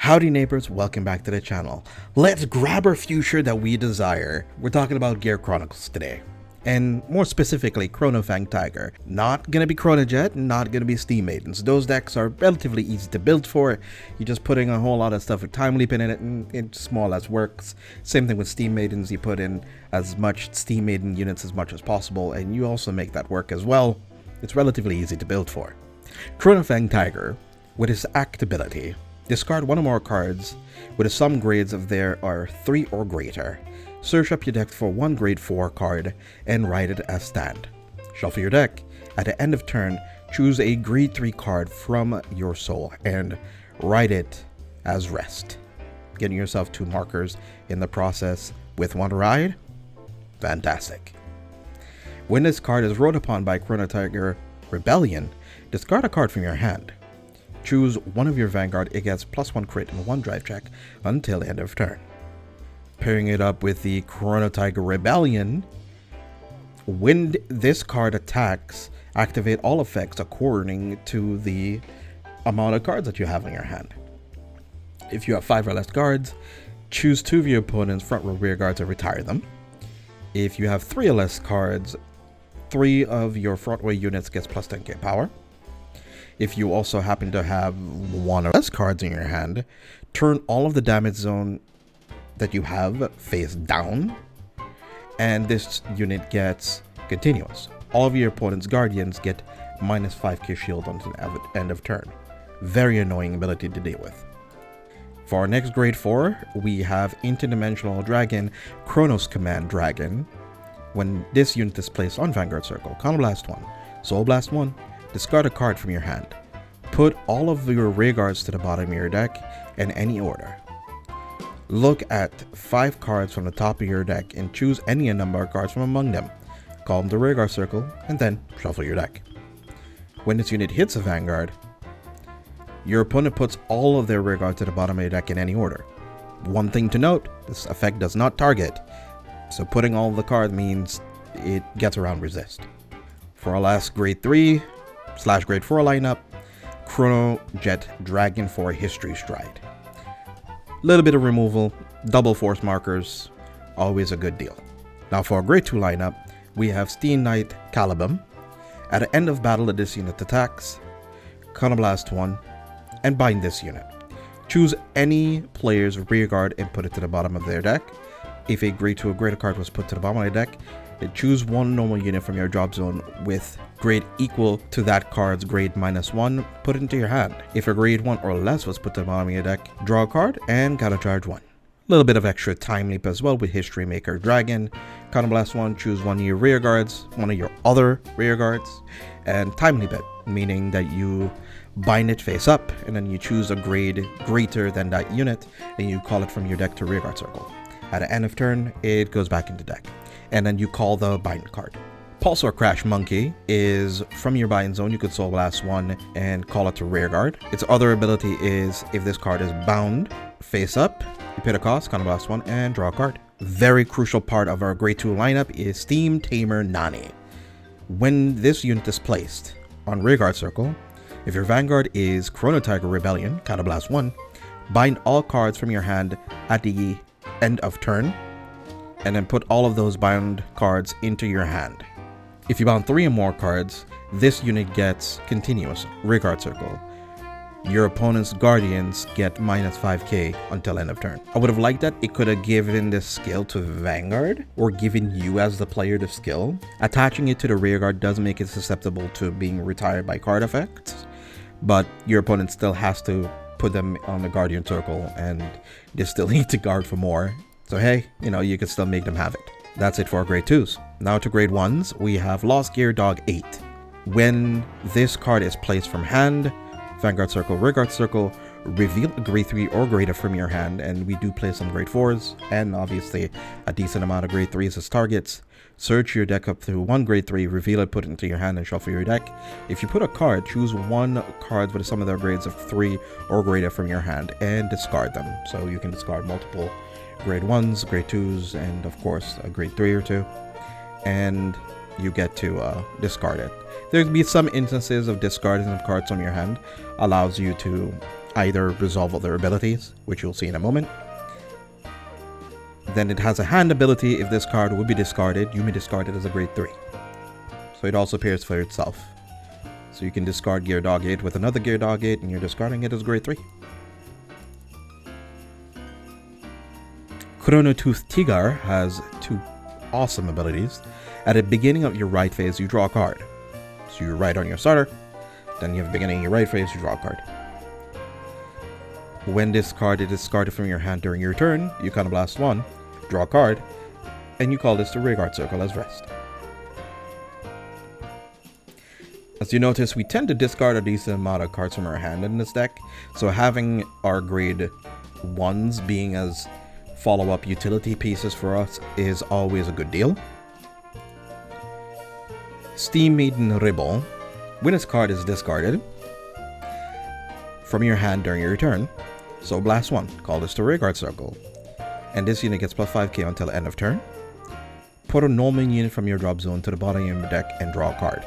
Howdy neighbors, welcome back to the channel. Let's grab our future that we desire. We're talking about Gear Chronicles today. And more specifically, Chronofang Tiger. Not gonna be Chronojet, not gonna be Steam Maidens. Those decks are relatively easy to build for. You're just putting a whole lot of stuff with Time Leap in it, and it more or less works. Same thing with Steam Maidens, you put in as much Steam Maiden units as much as possible, and you also make that work as well. It's relatively easy to build for. Chronofang Tiger, with his Act ability, discard one or more cards with a sum grades if there are 3 or greater. Search up your deck for one grade 4 card and write it as stand. Shuffle your deck. At the end of turn, choose a grade 3 card from your soul and write it as rest. Getting yourself 2 markers in the process with 1 ride? Fantastic. When this card is ruled upon by Chrono Tiger Rebellion, discard a card from your hand. Choose one of your Vanguard, it gets +1 crit and 1 drive check until end of turn. Pairing it up with the Chrono Tiger Rebellion, when this card attacks, activate all effects according to the amount of cards that you have in your hand. If you have 5 or less cards, choose 2 of your opponent's front row rear guards and retire them. If you have 3 or less cards, 3 of your front row units gets +10k power. If you also happen to have 1 or less cards in your hand, turn all of the damage zone that you have face down, and this unit gets continuous. All of your opponent's guardians get -5k shield until the end of turn. Very annoying ability to deal with. For our next grade 4, we have Interdimensional Dragon, Chronos Command Dragon. When this unit is placed on Vanguard Circle, Counterblast 1, Soul Blast 1, discard a card from your hand. Put all of your rear guards to the bottom of your deck in any order. Look at 5 cards from the top of your deck and choose any number of cards from among them. Call them the rear guard circle and then shuffle your deck. When this unit hits a Vanguard, your opponent puts all of their rear guards to the bottom of your deck in any order. One thing to note, this effect does not target, so putting all of the cards means it gets around resist. For our last grade 3/grade 4 lineup, Chrono Jet Dragon for History Stride. Little bit of removal, double force markers, always a good deal. Now for our grade 2 lineup, we have Steam Knight Calibum. At the end of battle that this unit attacks, Counterblast 1 and bind this unit. Choose any player's rear guard and put it to the bottom of their deck. If a grade 2 or greater card was put to the bottom of the deck, then choose one normal unit from your drop zone with grade equal to that card's grade -1, put it into your hand. If a grade 1 or less was put to the bottom of your deck, draw a card and gotta charge 1. A little bit of extra time leap as well with History Maker Dragon. Counterblast 1, choose one of your rear guards, one of your other rear guards, and time leap it, meaning that you bind it face up and then you choose a grade greater than that unit and you call it from your deck to rear guard circle. At the end of turn, it goes back into deck, and then you call the bind card. Pulsar Crash Monkey is from your bind zone. You could Soul Blast 1 and call it to rear guard. Its other ability is if this card is bound face up, you pay the cost, Counterblast 1, and draw a card. Very crucial part of our grade 2 lineup is Steam Tamer Nani. When this unit is placed on rear guard circle, if your Vanguard is Chrono Tiger Rebellion, Counterblast 1, bind all cards from your hand at the end of turn, and then put all of those bound cards into your hand. If you bound 3 or more cards, this unit gets continuous rear guard circle. Your opponent's guardians get -5k until end of turn. I would have liked that it could have given this skill to Vanguard or given you as the player the skill. Attaching it to the rear guard does make it susceptible to being retired by card effects, but your opponent still has to put them on the guardian circle and they still need to guard for more. So hey, you can still make them have it. That's it for our grade 2s. Now to grade 1s, we have Lost Gear Dog 8. When this card is placed from hand, Vanguard Circle, Rear Guard Circle, reveal a grade 3 or greater from your hand, and we do play some grade 4s, and obviously a decent amount of grade 3s as targets. Search your deck up through one grade 3, reveal it, put it into your hand, and shuffle your deck. If you put a card, choose one card with some of their grades of 3 or greater from your hand, and discard them. So you can discard multiple grade 1s, grade 2s, and of course a grade 3 or 2, and you get to discard it. There'll be some instances of discarding of cards from your hand allows you to either resolve other abilities, which you'll see in a moment. Then it has a hand ability. If this card would be discarded, you may discard it as a grade 3. So it also appears for itself. So you can discard Gear Dog 8 with another Gear Dog 8 and you're discarding it as grade 3. Chronotooth Tigar has 2 awesome abilities. At the beginning of your right phase, you draw a card. So you write on your starter, then you have the beginning of your right phase, you draw a card. When this card is discarded from your hand during your turn, you Counterblast 1, draw a card, and you call this the Vanguard Circle as rest. As you notice, we tend to discard a decent amount of cards from our hand in this deck, so having our grade 1s being as follow-up utility pieces for us is always a good deal. Steam Maiden Ribble. When this card is discarded from your hand during your turn, so blast 1, call this the Vanguard Circle, and this unit gets plus 5k until the end of turn. Put a normal unit from your drop zone to the bottom of your deck and draw a card.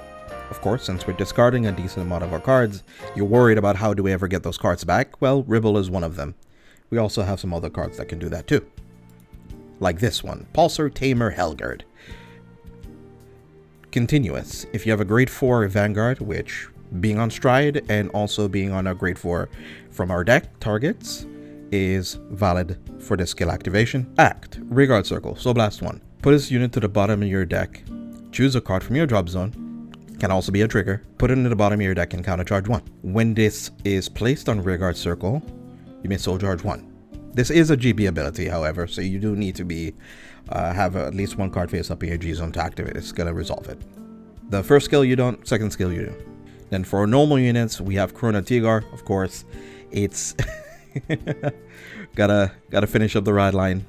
Of course, since we're discarding a decent amount of our cards, you're worried about how do we ever get those cards back. Well, Ribble is one of them. We also have some other cards that can do that too. Like this one, Pulsar Tamer Helgard. Continuous. If you have a grade 4 Vanguard, which being on Stride and also being on a grade 4 from our deck targets is valid for this skill activation. Act. Vanguard Circle. So blast 1. Put this unit to the bottom of your deck. Choose a card from your drop zone. Can also be a trigger. Put it into the bottom of your deck and countercharge 1. When this is placed on Vanguard Circle, you may soul charge 1. This is a GB ability, however, so you do need to be have at least 1 card face up in your G zone to activate it. It's gonna resolve it. The first skill you don't, second skill you do. Then for normal units, we have Chrono Tigar, of course. It's gotta finish up the ride line.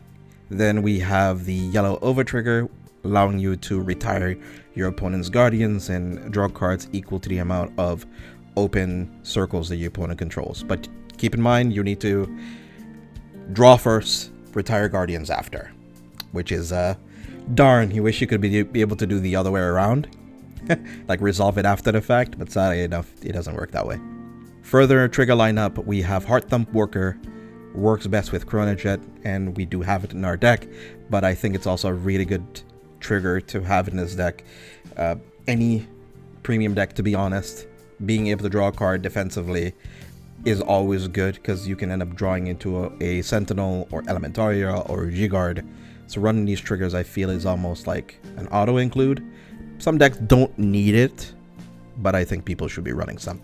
Then we have the yellow overtrigger, allowing you to retire your opponent's guardians and draw cards equal to the amount of open circles that your opponent controls. But keep in mind, you need to draw first, retire guardians after, which is darn, you wish you could be able to do the other way around. Like resolve it after the fact, but sadly enough, it doesn't work that way. Further trigger lineup, we have Heart Thump Worker, works best with Chronojet, and we do have it in our deck, but I think it's also a really good trigger to have in this deck. Any premium deck, to be honest, being able to draw a card defensively is always good, because you can end up drawing into a Sentinel or Elementaria or G-Guard. So running these triggers, I feel, is almost like an auto include. Some decks don't need it, but I think people should be running some.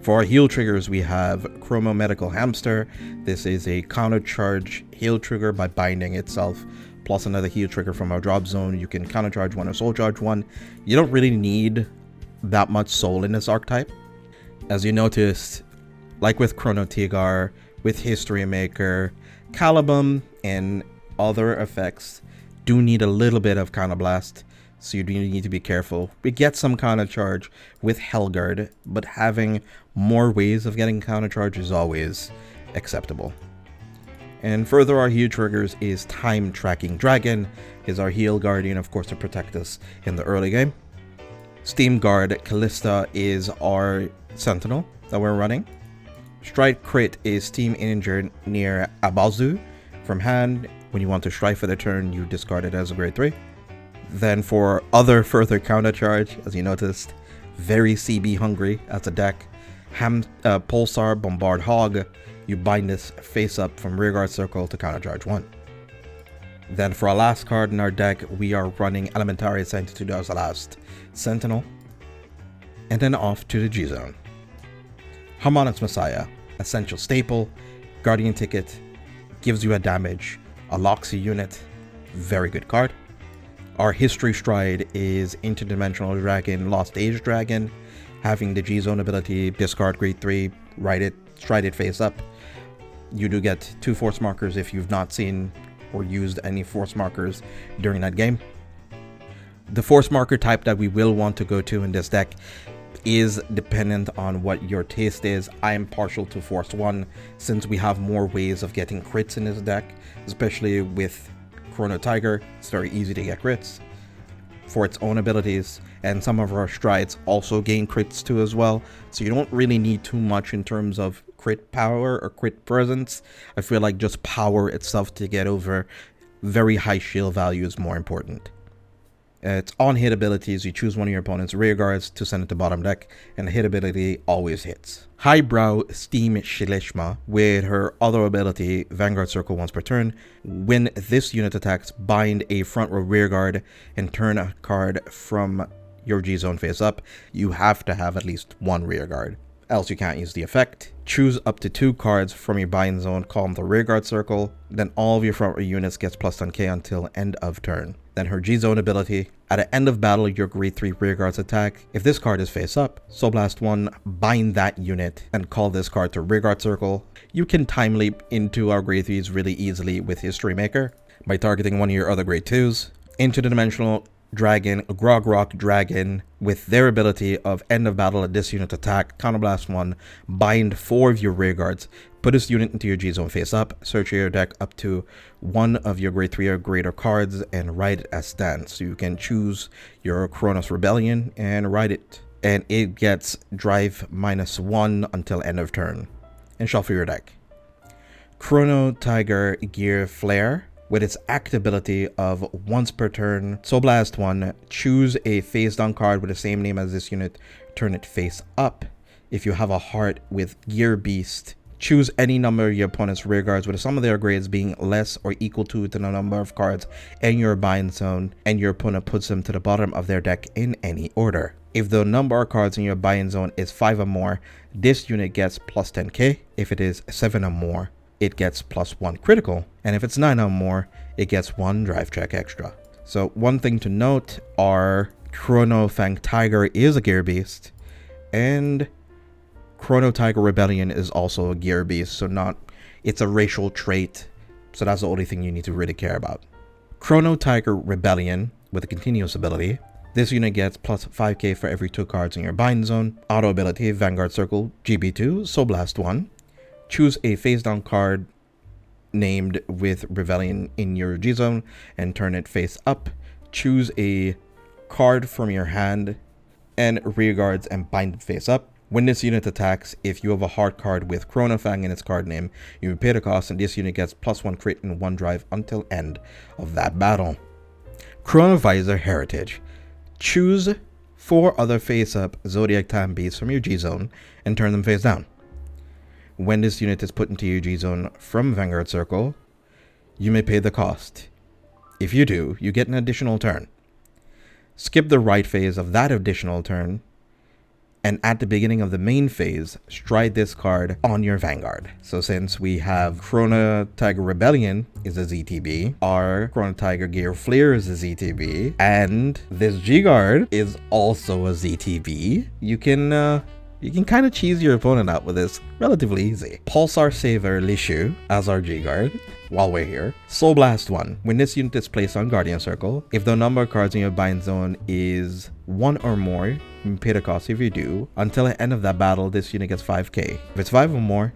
For our heal triggers, we have Chromo Medical Hamster. This is a counter charge heal trigger by binding itself, plus another heal trigger from our drop zone. You can counter charge 1 or soul charge 1. You don't really need that much soul in this archetype. As you noticed, like with Chrono Tigar, with History Maker, Calibum, and other effects do need a little bit of Counterblast, so you do need to be careful. We get some counter charge with Helgard, but having more ways of getting counter charge is always acceptable. And further, our heal triggers is Time Tracking Dragon, is our heal guardian, of course, to protect us in the early game. Steam Guard Callista is our Sentinel that we're running. Strike Crit is Steam Engineer Abazu. From hand, when you want to strike for the turn, you discard it as a grade 3. Then for other further counter charge, as you noticed, very CB hungry as a deck. Pulsar Bombard Hog, you bind this face up from Rearguard Circle to counter charge 1. Then for our last card in our deck, we are running Elementaria Sanctitude as the last Sentinel. And then off to the G Zone. Harmonics Messiah, essential staple, Guardian Ticket, gives you a damage, a Loxy unit, very good card. Our History Stride is Interdimensional Dragon, Lost Age Dragon, having the G-Zone ability, discard grade 3, write it, stride it face up. You do get 2 force markers if you've not seen or used any force markers during that game. The force marker type that we will want to go to in this deck is dependent on what your taste is. I am partial to Force 1 since we have more ways of getting crits in this deck, especially with Chrono Tiger. It's very easy to get crits. for its own abilities, and some of our strides also gain crits too as well, so you don't really need too much in terms of crit power or crit presence. I feel like just power itself to get over very high shield value is more important. Its on-hit abilities, you choose one of your opponent's rear guards to send it to bottom deck, and the hit ability always hits. Highbrow Steam Shilishma, with her other ability, Vanguard Circle once per turn. When this unit attacks, bind a front or rear guard and turn a card from your G-Zone face up. You have to have at least one rear guard, else you can't use the effect. Choose up to 2 cards from your bind zone, call them the rear guard circle, then all of your front row units gets plus 10k until end of turn. Then her G-Zone ability, at the end of battle your grade 3 rear guards attack. If this card is face up, Soul Blast 1, bind that unit and call this card to rear guard circle. You can time leap into our grade 3s really easily with History Maker by targeting one of your other grade 2s. Into the Dimensional Dragon, Grog Dragon, with their ability of end of battle at this unit attack, counterblast 1, bind 4 of your rear guards, put this unit into your G-Zone face up, search your deck up to one of your grade 3 or greater cards and write it as stands. So you can choose your Chronos Rebellion and write it. And it gets drive -1 until end of turn. And shuffle your deck. Chrono Tiger Gear Flare, with its act ability of once per turn, Soul Blast 1, choose a face down card with the same name as this unit, turn it face up. If you have a heart with Gear Beast, choose any number of your opponent's rear guards with some of their grades being less or equal to the number of cards in your bind zone, and your opponent puts them to the bottom of their deck in any order. If the number of cards in your bind zone is 5 or more, this unit gets plus 10k. If it is 7 or more, it gets plus 1 critical, and if it's 9 or more, it gets 1 drive check extra. So one thing to note, our Chronofang Tiger is a Gear Beast, and Chrono Tiger Rebellion is also a Gear Beast, so it's a racial trait, so that's the only thing you need to really care about. Chrono Tiger Rebellion, with a continuous ability, this unit gets plus 5k for every 2 cards in your bind zone. Auto ability, Vanguard Circle, GB2, Soul Blast 1. Choose a face down card named with Rebellion in your G-Zone and turn it face up. Choose a card from your hand and rear guards and bind it face up. When this unit attacks, if you have a hard card with Chronofang in its card name, you pay the cost and this unit gets plus 1 crit and 1 drive until end of that battle. Chronovisor Heritage. Choose 4 other face up Zodiac Time Beasts from your G-Zone and turn them face down. When this unit is put into your G-Zone from Vanguard Circle, you may pay the cost. If you do, you get an additional turn. Skip the right phase of that additional turn, and at the beginning of the main phase, stride this card on your Vanguard. So since we have Chrono Tiger Rebellion is a ZTB, our Chrono Tiger Gear Flare is a ZTB, and this G-Guard is also a ZTB, you can kind of cheese your opponent out with this relatively easy. Pulsar Saver Lishu as our G-Guard while we're here. Soul Blast 1. When this unit is placed on Guardian Circle, if the number of cards in your bind zone is 1 or more, you pay the cost if you do. Until the end of that battle, this unit gets 5k. If it's 5 or more,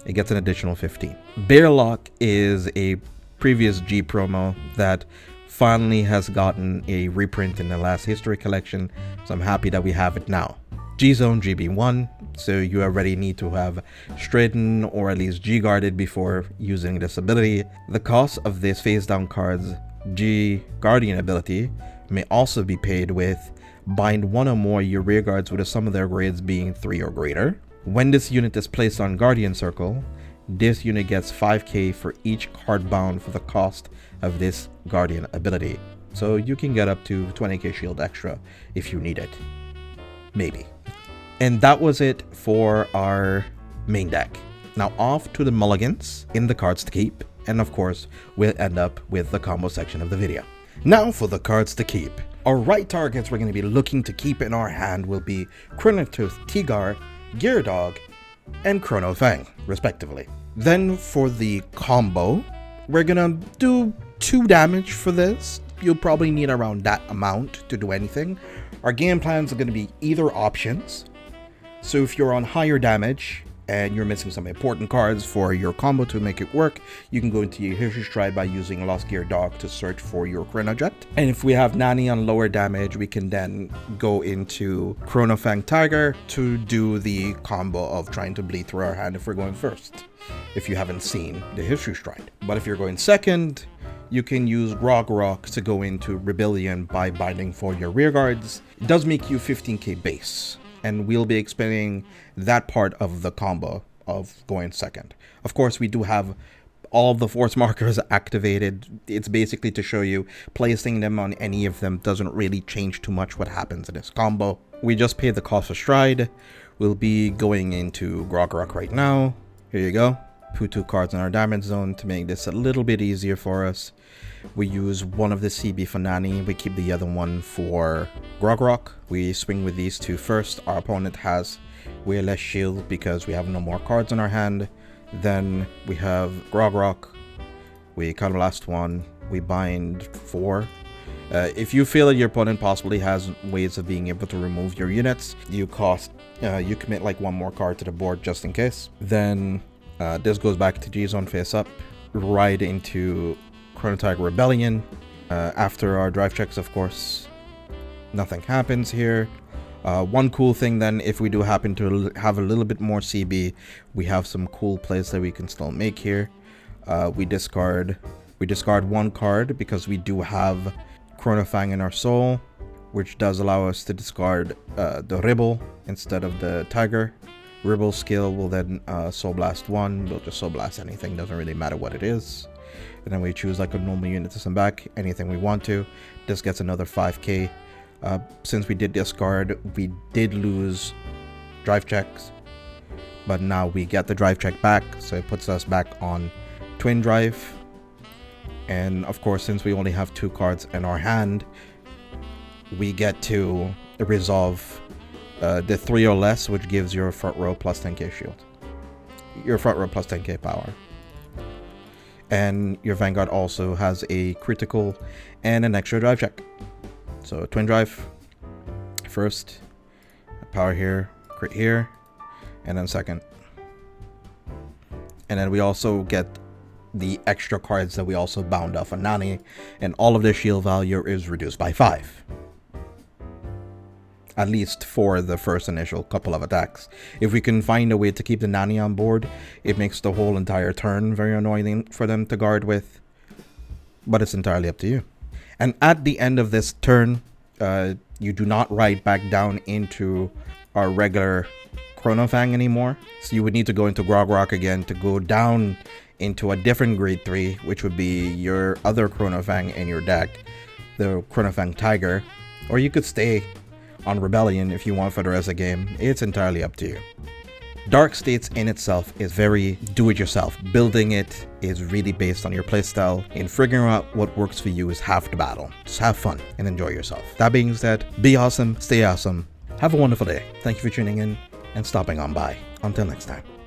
it gets an additional 15. Bearlock is a previous G promo that finally has gotten a reprint in the last history collection, so I'm happy that we have it now. G-Zone GB1, so you already need to have straightened or at least G-guarded before using this ability. The cost of this face down card's G-Guardian ability may also be paid with bind 1 or more your rear guards with a sum of their grades being 3 or greater. When this unit is placed on Guardian Circle, this unit gets 5k for each card bound for the cost of this Guardian ability. So you can get up to 20k shield extra if you need it. Maybe. And that was it for our main deck. Now off to the mulligans in the cards to keep, and of course we'll end up with the combo section of the video. Now for the cards to keep. Our right targets we're going to be looking to keep in our hand will be Chronotooth Tigar, Geardog, and Chronofang, respectively. Then for the combo, we're gonna do 2 damage for this. You'll probably need around that amount to do anything. Our game plans are going to be either options. So if you're on higher damage, and you're missing some important cards for your combo to make it work, you can go into your History Stride by using Lost Gear Dog to search for your Chronojet. And if we have Nani on lower damage, we can then go into Chronofang Tiger to do the combo of trying to bleed through our hand if we're going first, if you haven't seen the History Stride. But if you're going second, you can use Grog Rock to go into Rebellion by binding for your rear guards. It does make you 15k base, and we'll be explaining that part of the combo of going second. Of course, we do have all of the force markers activated. It's basically to show you placing them on any of them doesn't really change too much what happens in this combo. We just paid the cost of Stride. We'll be going into Grog Rock right now. Here you go. Put 2 cards in our damage zone to make this a little bit easier for us. We use one of the CB for Nani. We keep the other one for Grog Rock. We swing with these 2 first. Our opponent has way less shield because we have no more cards in our hand. Then we have Grog Rock. We Counterblast 1. We bind 4. If you feel that your opponent possibly has ways of being able to remove your units, you commit like 1 more card to the board just in case. Then this goes back to G-Zone face up, right into Chrono Tiger Rebellion. After our drive checks, of course, nothing happens here. One cool thing then, if we do happen to have a little bit more CB, we have some cool plays that we can still make here. We discard 1 card because we do have Chronofang in our soul, which does allow us to discard the Ribble instead of the Tiger. Ribble skill will then Soul Blast 1. We'll just Soul Blast anything, doesn't really matter what it is. And then we choose like a normal unit to send back, anything we want to. This gets another 5k. Since we did discard, we did lose drive checks, but now we get the drive check back, so it puts us back on twin drive. And of course, since we only have 2 cards in our hand, we get to resolve the 3 or less, which gives your front row plus 10k shield, your front row plus 10k power. And your Vanguard also has a critical and an extra drive check. So twin drive first, power here, crit here, and then second. And then we also get the extra cards that we also bound off on Nani, and all of their shield value is reduced by 5. At least for the first initial couple of attacks. If we can find a way to keep the Nani on board, it makes the whole entire turn very annoying for them to guard with. But it's entirely up to you. And at the end of this turn, you do not ride back down into our regular Chronofang anymore. So you would need to go into Grog Rock again to go down into a different grade 3, which would be your other Chronofang in your deck, the Chronofang Tiger. Or you could stay on Rebellion if you want for the rest of the game. It's entirely up to you. Dark States in itself is very do-it-yourself. Building it is really based on your playstyle, and figuring out what works for you is half the battle. Just have fun and enjoy yourself. That being said, be awesome, stay awesome, have a wonderful day. Thank you for tuning in and stopping on by. Until next time.